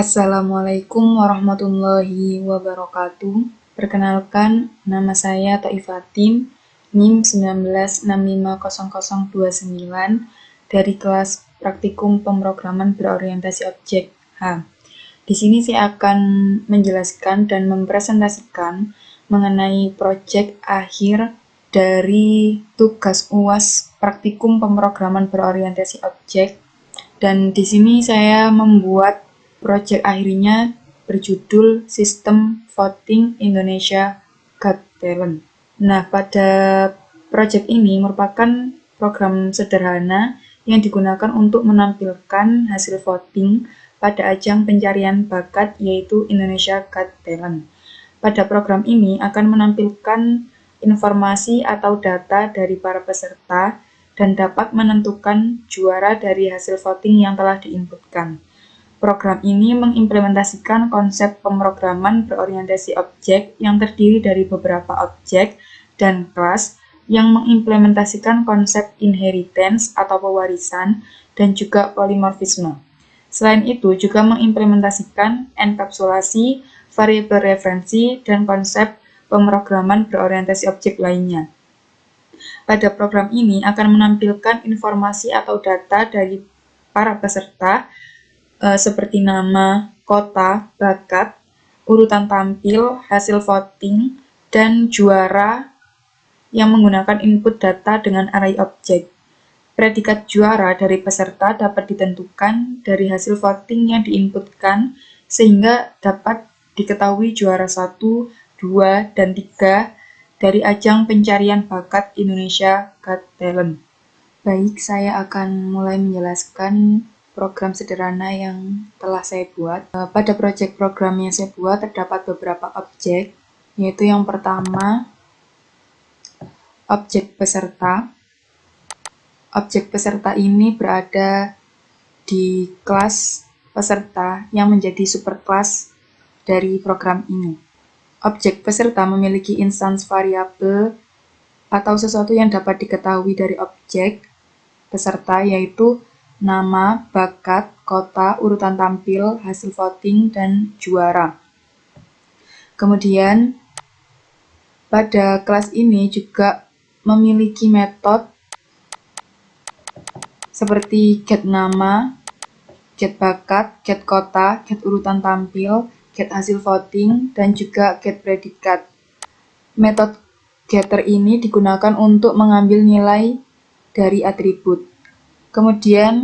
Assalamualaikum warahmatullahi wabarakatuh. Perkenalkan, nama saya Thaifatin, NIM 19650029 dari kelas Praktikum Pemrograman Berorientasi Objek H. Di sini saya akan menjelaskan dan mempresentasikan mengenai proyek akhir dari tugas UAS Praktikum Pemrograman Berorientasi Objek, dan di sini saya membuat proyek akhirnya berjudul Sistem Voting Indonesia Got Talent. Nah, pada proyek ini merupakan program sederhana yang digunakan untuk menampilkan hasil voting pada ajang pencarian bakat yaitu Indonesia Got Talent. Pada program ini akan menampilkan informasi atau data dari para peserta dan dapat menentukan juara dari hasil voting yang telah diinputkan. Program ini mengimplementasikan konsep pemrograman berorientasi objek yang terdiri dari beberapa objek dan kelas yang mengimplementasikan konsep inheritance atau pewarisan dan juga polimorfisme. Selain itu juga mengimplementasikan enkapsulasi, variabel referensi, dan konsep pemrograman berorientasi objek lainnya. Pada program ini akan menampilkan informasi atau data dari para peserta seperti nama, kota, bakat, urutan tampil, hasil voting, dan juara yang menggunakan input data dengan array objek. Predikat juara dari peserta dapat ditentukan dari hasil voting yang diinputkan sehingga dapat diketahui juara 1, 2, dan 3 dari ajang pencarian bakat Indonesia Got Talent. Baik, saya akan mulai menjelaskan program sederhana yang telah saya buat. Pada proyek program yang saya buat terdapat beberapa objek, yaitu yang pertama, objek peserta. Objek peserta ini berada di kelas peserta yang menjadi superkelas dari program ini. Objek peserta memiliki instance variabel atau sesuatu yang dapat diketahui dari objek peserta, yaitu nama, bakat, kota, urutan tampil, hasil voting, dan juara. Kemudian, pada kelas ini juga memiliki metode seperti get nama, get bakat, get kota, get urutan tampil, get hasil voting, dan juga get predikat. Metode getter ini digunakan untuk mengambil nilai dari atribut. Kemudian,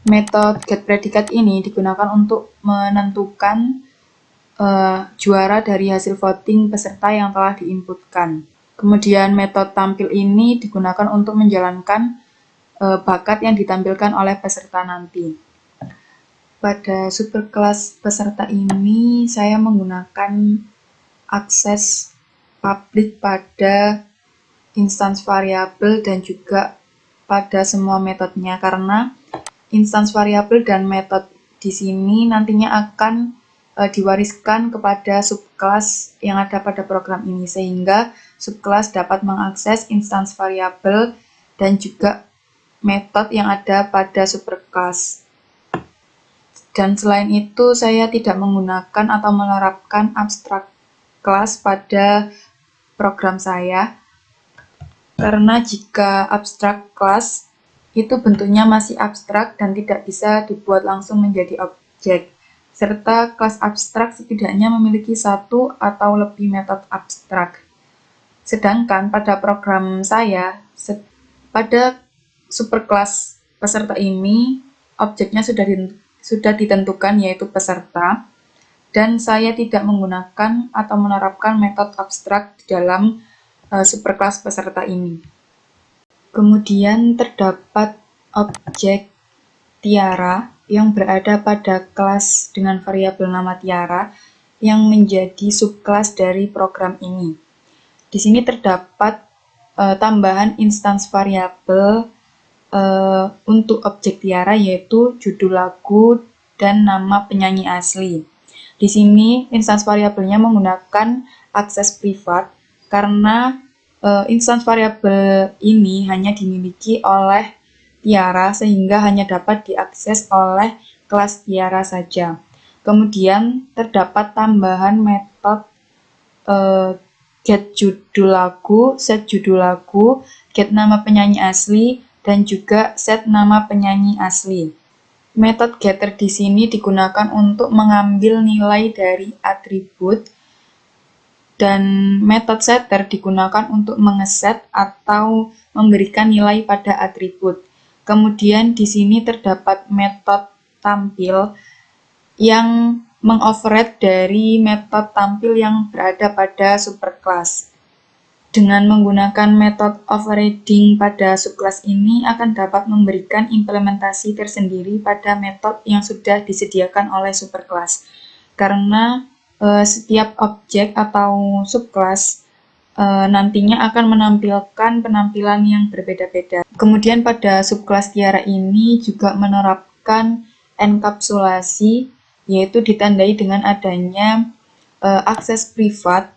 metode getPredikat ini digunakan untuk menentukan juara dari hasil voting peserta yang telah diinputkan. Kemudian, metode tampil ini digunakan untuk menjalankan bakat yang ditampilkan oleh peserta nanti. Pada superkelas peserta ini, saya menggunakan akses publik pada instance variabel dan juga pada semua metodenya, karena instance variabel dan metode di sini nantinya akan diwariskan kepada subkelas yang ada pada program ini, sehingga subkelas dapat mengakses instance variabel dan juga metode yang ada pada superkelas. Dan selain itu, saya tidak menggunakan atau menerapkan abstrak kelas pada program saya, karena jika abstrak kelas itu bentuknya masih abstrak dan tidak bisa dibuat langsung menjadi objek, serta kelas abstrak setidaknya memiliki satu atau lebih metode abstrak. Sedangkan pada program saya, pada superkelas peserta ini, objeknya sudah ditentukan, yaitu peserta, dan saya tidak menggunakan atau menerapkan metode abstrak di dalam superkelas peserta ini. Kemudian terdapat objek Tiara yang berada pada kelas dengan variabel nama Tiara yang menjadi subkelas dari program ini. Di sini terdapat tambahan instance variabel untuk objek Tiara, yaitu judul lagu dan nama penyanyi asli. Di sini instance variabelnya menggunakan akses privat karena instance variabel ini hanya dimiliki oleh Tiara sehingga hanya dapat diakses oleh kelas Tiara saja. Kemudian terdapat tambahan metode get judul lagu, set judul lagu, get nama penyanyi asli, dan juga set nama penyanyi asli. Metode getter di sini digunakan untuk mengambil nilai dari atribut, dan metode setter digunakan untuk mengeset atau memberikan nilai pada atribut. Kemudian di sini terdapat metode tampil yang mengoverride dari metode tampil yang berada pada superclass. Dengan menggunakan metode overriding pada subclass ini akan dapat memberikan implementasi tersendiri pada metode yang sudah disediakan oleh superclass. Karena setiap objek atau subclass nantinya akan menampilkan penampilan yang berbeda-beda. Kemudian pada subclass Tiara ini juga menerapkan enkapsulasi, yaitu ditandai dengan adanya akses privat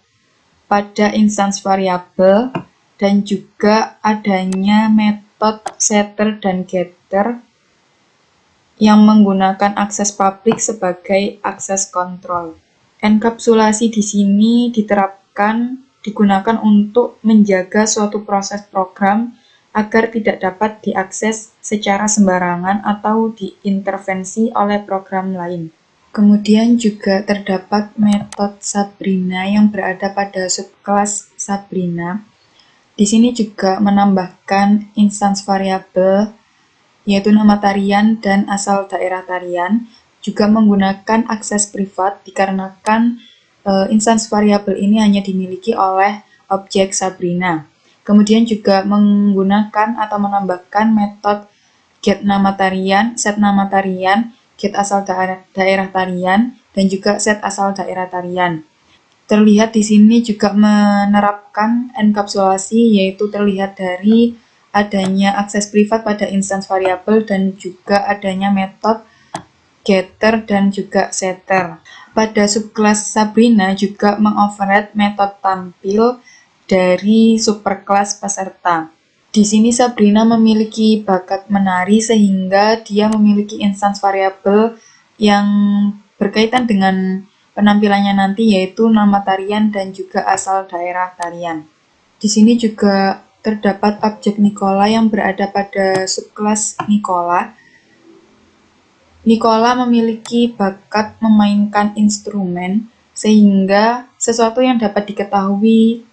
pada instance variabel dan juga adanya metode setter dan getter yang menggunakan akses publik sebagai akses kontrol. Enkapsulasi di sini digunakan untuk menjaga suatu proses program agar tidak dapat diakses secara sembarangan atau diintervensi oleh program lain. Kemudian juga terdapat metode Sabrina yang berada pada subclass Sabrina. Di sini juga menambahkan instance variabel, yaitu nama tarian dan asal daerah tarian, juga menggunakan akses privat dikarenakan instance variabel ini hanya dimiliki oleh objek Sabrina. Kemudian juga menggunakan atau menambahkan metode get nama tarian, set nama tarian, get asal daerah tarian, dan juga set asal daerah tarian. Terlihat di sini juga menerapkan enkapsulasi, yaitu terlihat dari adanya akses privat pada instance variabel dan juga adanya metode getter dan juga setter. Pada subclass Sabrina juga mengoverride metode tampil dari superclass peserta. Di sini Sabrina memiliki bakat menari sehingga dia memiliki instance variabel yang berkaitan dengan penampilannya nanti, yaitu nama tarian dan juga asal daerah tarian. Di sini juga terdapat objek Nicola yang berada pada subclass Nicola. Nicola memiliki bakat memainkan instrumen sehingga sesuatu yang dapat diketahui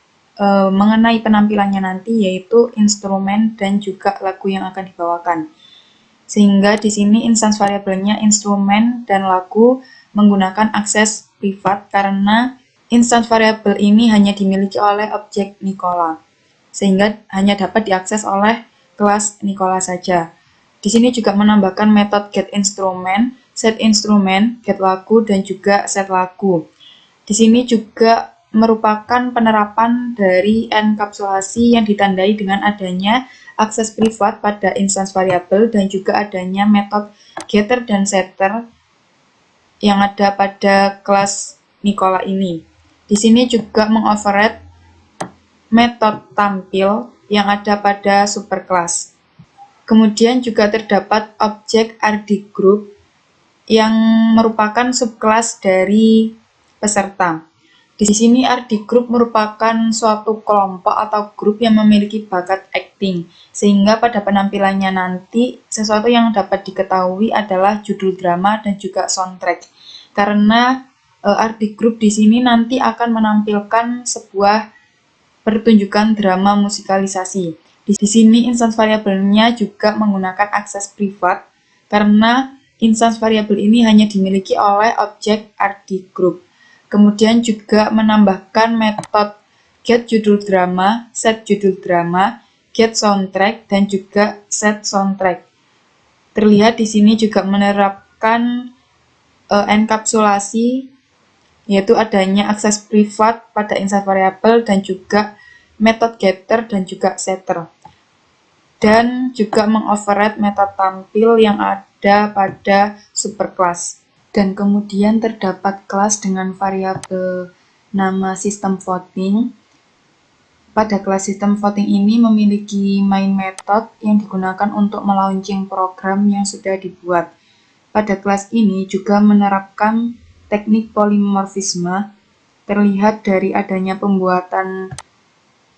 mengenai penampilannya nanti yaitu instrumen dan juga lagu yang akan dibawakan. Sehingga di sini instance variabelnya instrumen dan lagu menggunakan akses privat karena instance variabel ini hanya dimiliki oleh objek Nicola, sehingga hanya dapat diakses oleh kelas Nicola saja. Di sini juga menambahkan metode get instrumen, set instrumen, get lagu, dan juga set lagu. Di sini juga merupakan penerapan dari enkapsulasi yang ditandai dengan adanya akses privat pada instance variabel dan juga adanya metode getter dan setter yang ada pada kelas Nicola ini. Di sini juga mengoverride metode tampil yang ada pada superclass. Kemudian juga terdapat objek RD group yang merupakan subclass dari peserta. Di sini RD group merupakan suatu kelompok atau grup yang memiliki bakat acting, sehingga pada penampilannya nanti sesuatu yang dapat diketahui adalah judul drama dan juga soundtrack. Karena RD group di sini nanti akan menampilkan sebuah pertunjukan drama musikalisasi. Di sini instance variabelnya juga menggunakan akses privat karena instance variabel ini hanya dimiliki oleh objek RD group. Kemudian juga menambahkan metode get judul drama, set judul drama, get soundtrack, dan juga set soundtrack. Terlihat di sini juga menerapkan enkapsulasi, yaitu adanya akses privat pada instance variabel dan juga metode getter dan juga setter. Dan juga mengoverride metode tampil yang ada pada superclass. Dan kemudian terdapat kelas dengan variabel nama sistem voting. Pada kelas sistem voting ini memiliki main method yang digunakan untuk melaunching program yang sudah dibuat. pada kelas ini juga menerapkan teknik polimorfisme, terlihat dari adanya pembuatan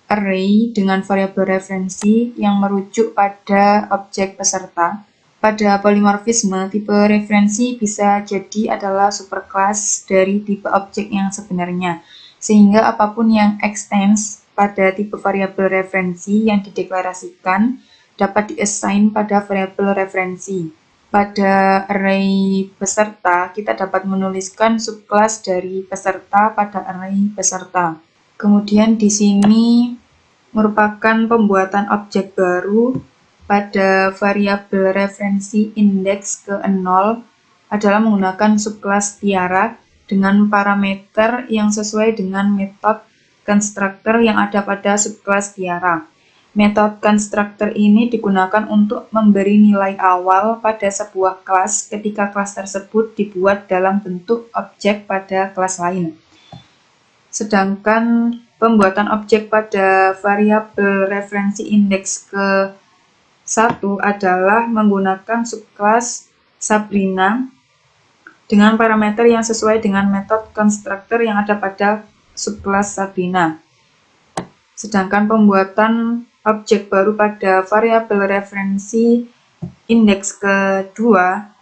array dengan variabel referensi yang merujuk pada objek peserta. Pada polimorfisme, tipe referensi bisa jadi adalah superclass dari tipe objek yang sebenarnya, sehingga apapun yang extends pada tipe variabel referensi yang dideklarasikan dapat diassign pada variabel referensi. Pada array peserta, kita dapat menuliskan subclass dari peserta pada array peserta. Kemudian di sini merupakan pembuatan objek baru pada variabel referensi indeks ke 0 adalah menggunakan subclass Tiara dengan parameter yang sesuai dengan metode constructor yang ada pada subclass Tiara. Metode constructor ini digunakan untuk memberi nilai awal pada sebuah kelas ketika kelas tersebut dibuat dalam bentuk objek pada kelas lain. Sedangkan pembuatan objek pada variabel referensi indeks ke 1 adalah menggunakan subclass Sabrina dengan parameter yang sesuai dengan metode constructor yang ada pada subclass Sabrina. Sedangkan pembuatan objek baru pada variabel referensi indeks kedua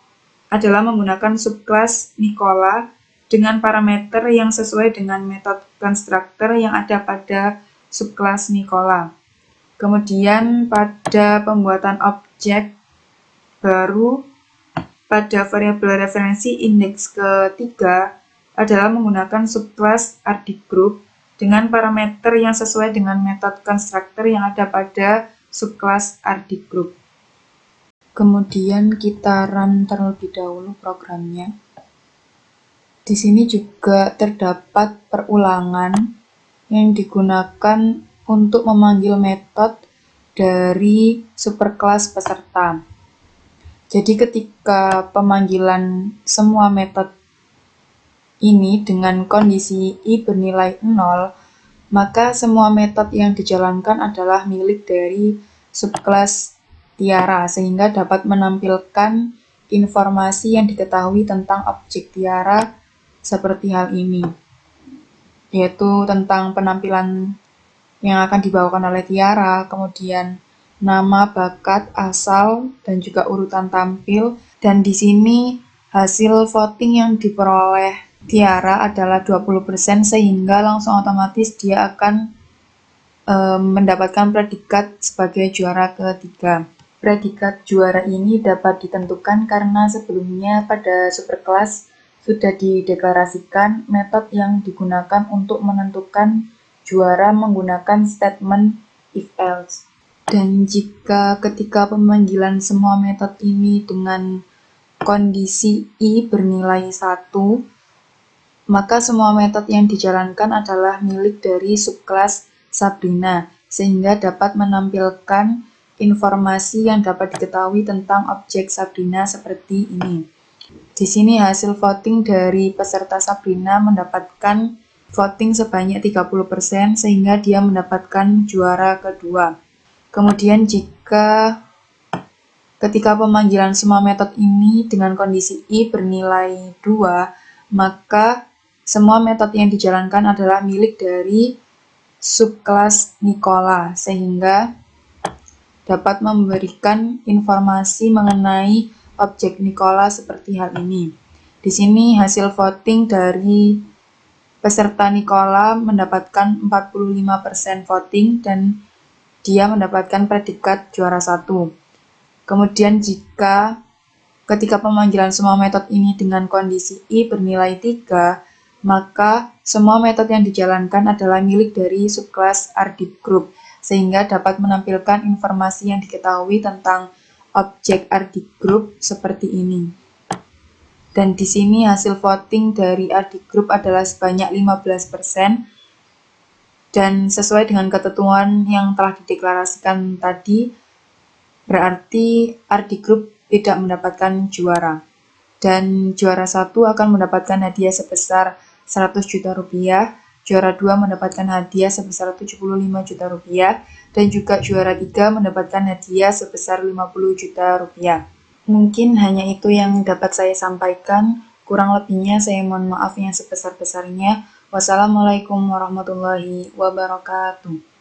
adalah menggunakan subclass Nicola dengan parameter yang sesuai dengan metode constructor yang ada pada subclass Nicola. Kemudian pada pembuatan objek baru pada variabel referensi indeks ketiga adalah menggunakan subclass artgroup dengan parameter yang sesuai dengan metode constructor yang ada pada subclass artgroup. Kemudian kita run terlebih dahulu programnya. Di sini juga terdapat perulangan yang digunakan untuk memanggil metode dari superclass peserta. Jadi ketika pemanggilan semua metode ini dengan kondisi i bernilai 0, maka semua metode yang dijalankan adalah milik dari subclass Tiara, sehingga dapat menampilkan informasi yang diketahui tentang objek Tiara seperti hal ini, yaitu tentang penampilan yang akan dibawakan oleh Tiara, kemudian nama, bakat, asal, dan juga urutan tampil. Dan di sini hasil voting yang diperoleh Tiara adalah 20%, sehingga langsung otomatis dia akan mendapatkan predikat sebagai juara ketiga. Predikat juara ini dapat ditentukan karena sebelumnya pada superclass sudah dideklarasikan metode yang digunakan untuk menentukan juara menggunakan statement if else. Dan jika ketika pemanggilan semua metode ini dengan kondisi i bernilai 1, maka semua metode yang dijalankan adalah milik dari subclass Sabrina, sehingga dapat menampilkan informasi yang dapat diketahui tentang objek Sabrina seperti ini. Di sini hasil voting dari peserta Sabrina mendapatkan voting sebanyak 30%, sehingga dia mendapatkan juara kedua. Kemudian jika ketika pemanggilan semua metode ini dengan kondisi i bernilai 2, maka semua metode yang dijalankan adalah milik dari subclass Nicola, sehingga dapat memberikan informasi mengenai objek Nicola seperti hal ini. Di sini hasil voting dari peserta Nicola mendapatkan 45% voting dan dia mendapatkan predikat juara 1. Kemudian jika ketika pemanggilan semua metode ini dengan kondisi i bernilai 3, maka semua metode yang dijalankan adalah milik dari subclass artgroup, sehingga dapat menampilkan informasi yang diketahui tentang objek artgroup seperti ini. Dan di sini hasil voting dari artgroup adalah sebanyak 15%, dan sesuai dengan ketentuan yang telah dideklarasikan tadi, berarti artgroup tidak mendapatkan juara. Dan juara 1 akan mendapatkan hadiah sebesar 100 juta rupiah, juara 2 mendapatkan hadiah sebesar 75 juta rupiah, dan juga juara 3 mendapatkan hadiah sebesar 50 juta rupiah. Mungkin hanya itu yang dapat saya sampaikan. Kurang lebihnya saya mohon maaf yang sebesar-besarnya. Wassalamualaikum warahmatullahi wabarakatuh.